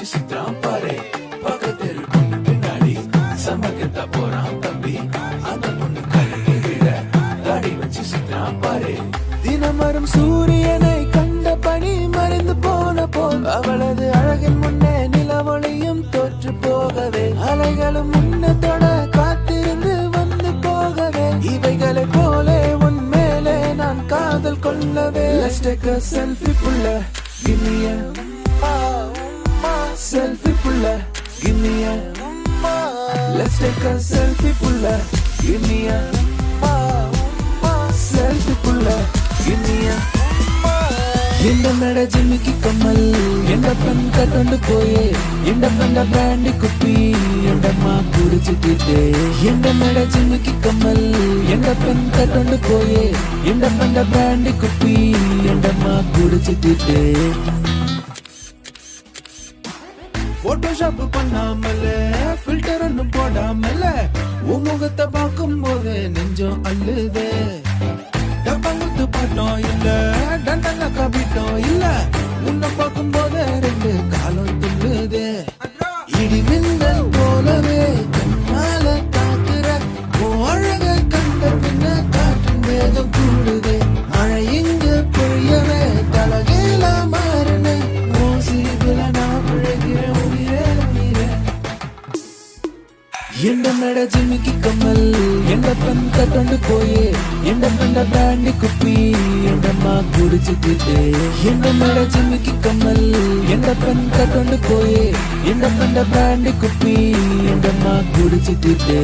வச்சு சுத்ரான் பாரு பக்கத்து பொண்ணு பின்னாடி சமக்கத்தா போறான் தம்பி அந்த பொண்ணு கழுவி விட தாடி வச்சு சுத்ரான் பாரு தினம் வரும் சூரியனை கண்ட பனி மறைந்து போன போல் அவளது அழகின் முன்னே நிலவொளியும் தோற்று போகவே அலைகளும் முன்னத்தோட காத்திருந்து வந்து போகவே இவைகளை போலே உன் மேலே நான் காதல் கொள்ளவே Let's take a selfie புள்ள Give me a selfie புள்ள Give me a Let's take a selfie புள்ள Give me a selfie புள்ள Give me a இந்த நட ஜிமிக்கி கம்மல் எந்த பெண் கட்டொண்டு போயே எந்த பெண்ட பிராண்டி குப்பி எந்தம்மா குடிச்சிட்டே எந்த நட ஜிமிக்கி கம்மல் எந்த பெண் கட்டொண்டு போயே எந்த பெண்ட பிராண்டி குப்பி எந்தம்மா குடிச்சிட்டே போட்டோஷாப் பண்ணாமல ஃபில்டர் ஒன்னும் போடாமல உன் முகத்தை பார்க்கும் போது நெஞ்சம் அள்ளுதே டப்பாங்குத்து பாட்டம் இல்ல டண்டங்க கபிட்டம் இல்ல உன்னை பார்க்கும் போது ரெண்டு காலம் துள்ளுதே இடி மின்னல் போலவே கண்ணால தாக்குற அழக கண்ட பின்ன காற்று மேகம் கூடுதே மழை இங்க பொழியவே தலகேல மாறின மோசிதுல நான் பிழைக்கிறேன் உயிரே உயிரே எந்த நட ஜிமிக்கி கம்மல் எந்த பெண் கட்டொண்டு போயே எந்த பெண்ட பிராண்டி குப்பி எந்தம்மா குடிச்சிட்டே எந்த நட ஜிமிக்கி கம்மல் எந்த பெண் கட்டொண்டு போயே எந்த பெண்ட பிராண்டி குப்பி எந்தம்மா குடிச்சிட்டே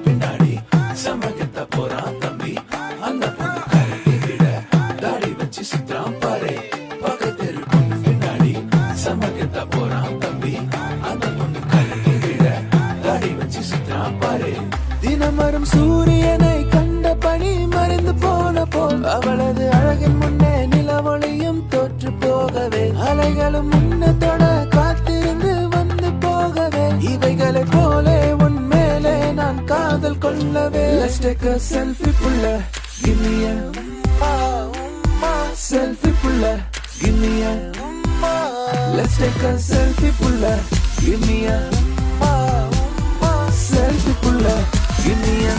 பின்னாடி சமக்கத்தா போறான் தம்பி அந்த பொண்ணு கழுவி விட தாடி வச்சு சுத்ரான் பாரு பக்கத்து பொண்ணு பின்னாடி சமக்கத்தா போறான் தம்பி அந்த பொண்ணு கழுவி விட தாடி வச்சு சுத்ரான் பாரு தினம் வரும் சூரியனை கண்ட பனி மறைந்து போன போல் அவளது அழகின் முன்னே நிலவொளியும் தோற்று போகவே அலைகளும் முன்னத்தோட காத்திருந்து வந்து போகவே இவைகளை போலே உன் மேலே நான் காதல் கொள்ளவே Let's take a selfie புள்ள Give me a selfie புள்ள Give me a Let's take a selfie புள்ள Give me a selfie புள்ள Give me a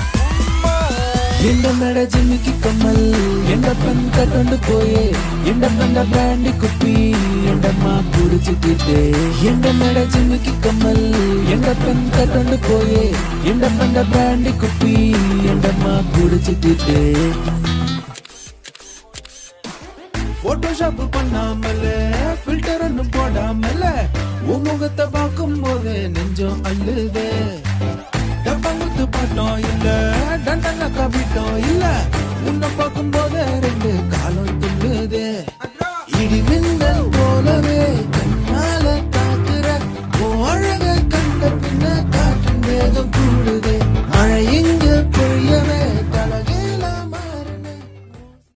எந்த நட ஜிமிக்கி கம்மல் எந்த பெண் கட்டொண்டு போயே எந்த பெண்ட பிராண்டி குப்பி எந்தம்மா குடிச்சிட்டே எந்த நட ஜிமிக்கி கம்மல் எந்த பெண் கட்டொண்டு போயே எந்த பெண்ட பிராண்டி குப்பி எந்தம்மா குடிச்சிட்டே போட்டோஷாப் பண்ணாமல ஃபில்டர் ஒன்னும் போடாமல உன் முகத்தை பார்க்கும் போது நெஞ்சம் அள்ளுதே டப்பாங்குத்து பாட்டம் இல்ல டண்டங்க கபிட்டம் இல்ல உன்னை பார்க்கும் போது ரெண்டு காலம்